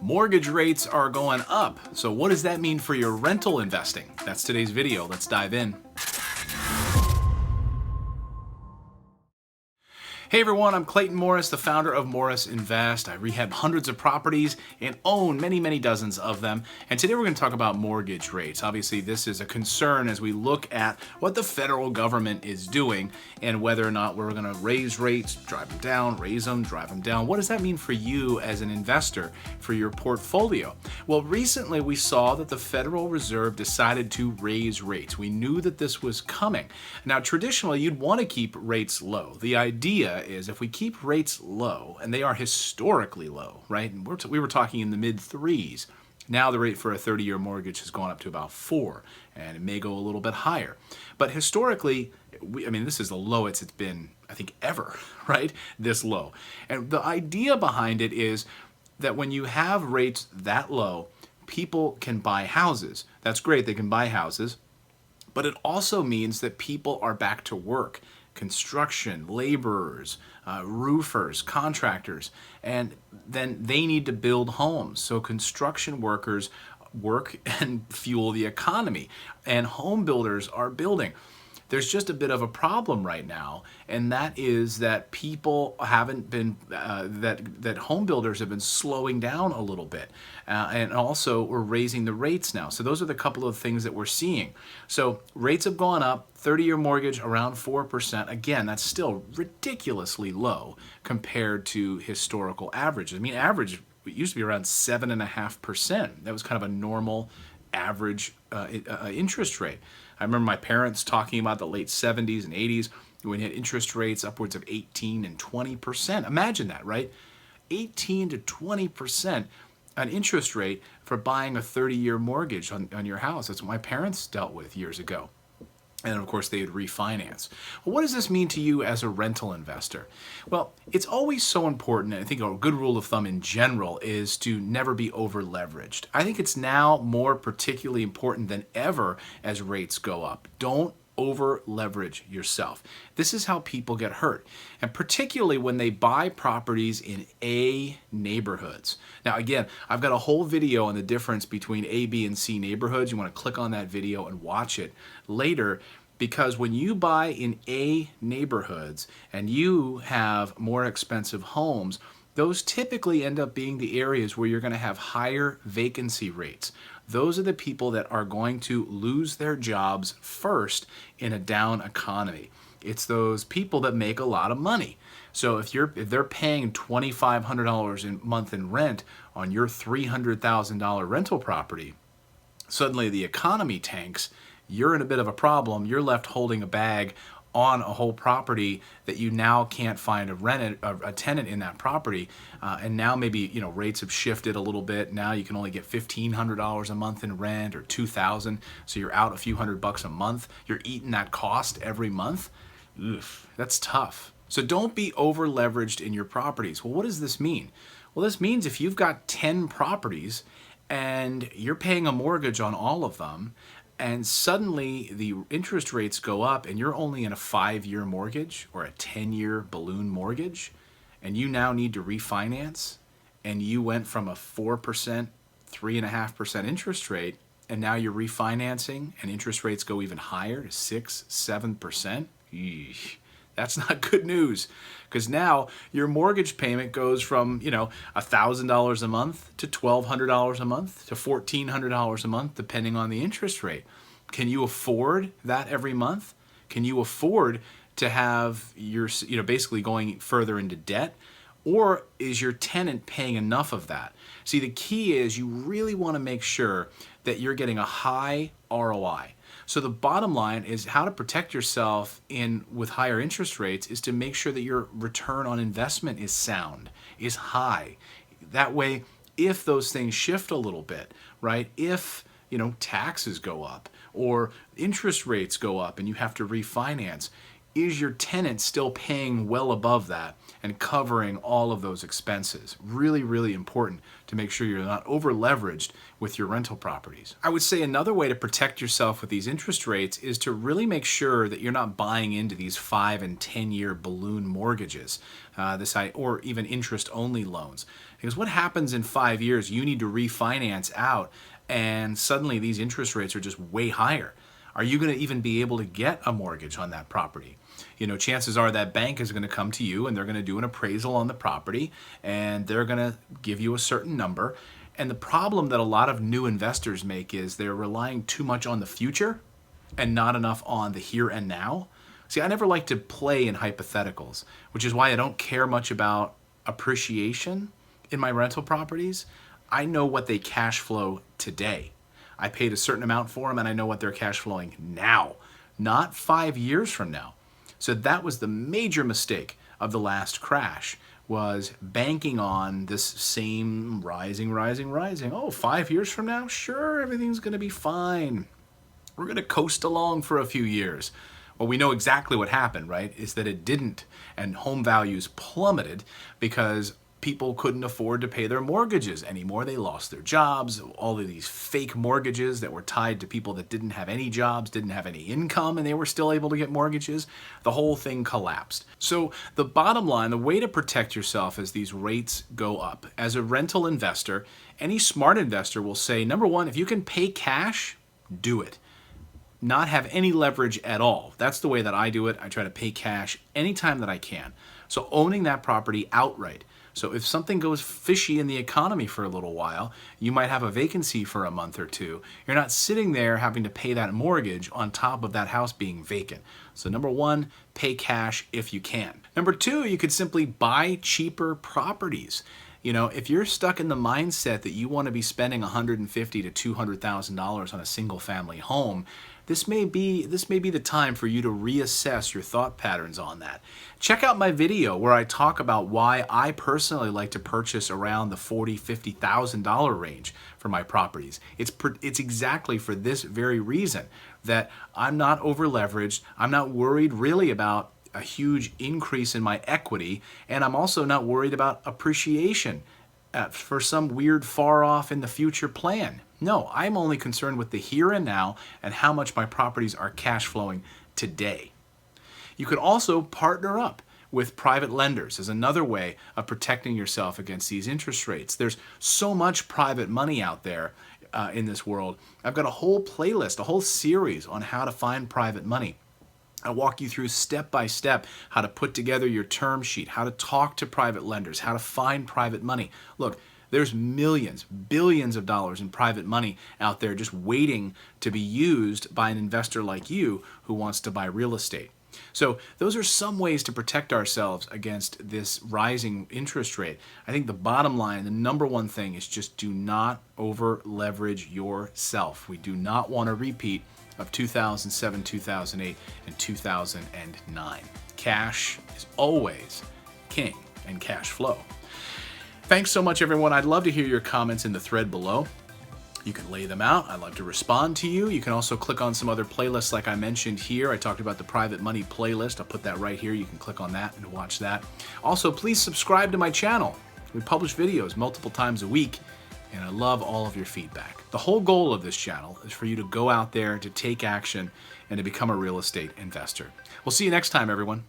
Mortgage rates are going up. So what does that mean for your rental investing? That's today's video. Let's dive in. Hey everyone, I'm Clayton Morris, the founder of Morris Invest. I rehab hundreds of properties and own many dozens of them. And today we're going to talk about mortgage rates. Obviously, this is a concern as we look at what the federal government is doing and whether or not we're going to raise rates, drive them down, raise them, drive them down. What does that mean for you as an investor for your portfolio? Well, recently we saw that the Federal Reserve decided to raise rates. We knew that this was coming. Now, traditionally, you'd want to keep rates low. The idea is if we keep rates low, and they are historically low, right? And we were talking in the mid threes. Now the rate for a 30-year mortgage has gone up to about 4, and it may go a little bit higher. But historically, this is the lowest it's been, I think, ever, right? This low. And the idea behind it is that when you have rates that low, people can buy houses. That's great, they can buy houses. But it also means that people are back to work. Construction, laborers, roofers, contractors, and then they need to build homes. So construction workers work and fuel the economy, and home builders are building. There's just a bit of a problem right now, and that is that people haven't been, that home builders have been slowing down a little bit. And also we're raising the rates now. So those are the couple of things that we're seeing. So rates have gone up, 30-year mortgage around 4%. Again, that's still ridiculously low compared to historical averages. Average it used to be around 7.5%. That was kind of a normal average interest rate. I remember my parents talking about the late 70s and 80s when you had interest rates upwards of 18 and 20%. Imagine that, right? 18 to 20% an interest rate for buying a 30-year mortgage on your house. That's what my parents dealt with years ago. And of course, they would refinance. Well, what does this mean to you as a rental investor? Well, it's always so important, and I think a good rule of thumb in general is to never be over leveraged. I think it's now more particularly important than ever as rates go up. Don't over leverage yourself. This is how people get hurt, and particularly when they buy properties in A neighborhoods. Now again, I've got a whole video on the difference between A, B, and C neighborhoods. You want to click on that video and watch it later, because when you buy in A neighborhoods and you have more expensive homes, those typically end up being the areas where you're going to have higher vacancy rates. Those are the people that are going to lose their jobs first in a down economy. It's those people that make a lot of money. So if they're paying $2,500 a month in rent on your $300,000 rental property, suddenly the economy tanks, you're in a bit of a problem. You're left holding a bag on a whole property that you now can't find a tenant in that property, and now maybe rates have shifted a little bit. Now you can only get $1,500 a month in rent or $2,000, so you're out a few $100 a month. You're eating that cost every month. Oof, that's tough. So don't be over leveraged in your properties. Well, what does this mean? Well, this means if you've got 10 properties and you're paying a mortgage on all of them, and suddenly the interest rates go up and you're only in a 5-year mortgage or a 10-year balloon mortgage, and you now need to refinance, and you went from a 4%, 3.5% interest rate, and now you're refinancing and interest rates go even higher to 6, 7%. Eesh. That's not good news, because now your mortgage payment goes from, $1,000 a month to $1,200 a month to $1,400 a month, depending on the interest rate. Can you afford that every month? Can you afford to have your, basically going further into debt? Or is your tenant paying enough of that? See, the key is you really want to make sure that you're getting a high ROI. So the bottom line is how to protect yourself with higher interest rates is to make sure that your return on investment is sound, is high. That way, if those things shift a little bit, right? If taxes go up or interest rates go up and you have to refinance, is your tenant still paying well above that and covering all of those expenses? Really, really important to make sure you're not over leveraged with your rental properties. I would say another way to protect yourself with these interest rates is to really make sure that you're not buying into these 5 and 10-year balloon mortgages, or even interest-only loans. Because what happens in 5 years, you need to refinance out, and suddenly these interest rates are just way higher. Are you going to even be able to get a mortgage on that property? You know, chances are that bank is going to come to you and they're going to do an appraisal on the property and they're going to give you a certain number. And the problem that a lot of new investors make is they're relying too much on the future and not enough on the here and now. See, I never like to play in hypotheticals, which is why I don't care much about appreciation in my rental properties. I know what they cash flow today. I paid a certain amount for them and I know what they're cash flowing now, not 5 years from now. So that was the major mistake of the last crash, was banking on this same rising. Oh, 5 years from now? Sure, everything's going to be fine. We're going to coast along for a few years. Well, we know exactly what happened, right? Is that it didn't, and home values plummeted because people couldn't afford to pay their mortgages anymore. They lost their jobs, all of these fake mortgages that were tied to people that didn't have any jobs, didn't have any income, and they were still able to get mortgages. The whole thing collapsed. So the bottom line, the way to protect yourself as these rates go up, as a rental investor, any smart investor will say, number one, if you can pay cash, do it. Not have any leverage at all. That's the way that I do it. I try to pay cash anytime that I can. So owning that property outright. So if something goes fishy in the economy for a little while, you might have a vacancy for a month or two. You're not sitting there having to pay that mortgage on top of that house being vacant. So number one, pay cash if you can. Number two, you could simply buy cheaper properties. You know, if you're stuck in the mindset that you want to be spending $150,000 to $200,000 on a single family home, this may be the time for you to reassess your thought patterns on that. Check out my video where I talk about why I personally like to purchase around the $40,000, $50,000 range for my properties. It's exactly for this very reason, that I'm not over leveraged. I'm not worried really about a huge increase in my equity, and I'm also not worried about appreciation for some weird far off in the future plan. No, I'm only concerned with the here and now and how much my properties are cash flowing today. You could also partner up with private lenders as another way of protecting yourself against these interest rates. There's so much private money out there in this world. I've got a whole playlist, a whole series on how to find private money. I walk you through step by step how to put together your term sheet, how to talk to private lenders, how to find private money. Look, there's millions, billions of dollars in private money out there just waiting to be used by an investor like you who wants to buy real estate. So those are some ways to protect ourselves against this rising interest rate. I think the bottom line, the number one thing, is just do not over leverage yourself. We do not want a repeat of 2007, 2008, and 2009. Cash is always king, and cash flow. Thanks so much, everyone. I'd love to hear your comments in the thread below. You can lay them out. I'd love to respond to you. You can also click on some other playlists like I mentioned here. I talked about the private money playlist. I'll put that right here. You can click on that and watch that. Also, please subscribe to my channel. We publish videos multiple times a week, and I love all of your feedback. The whole goal of this channel is for you to go out there, to take action, and to become a real estate investor. We'll see you next time, everyone.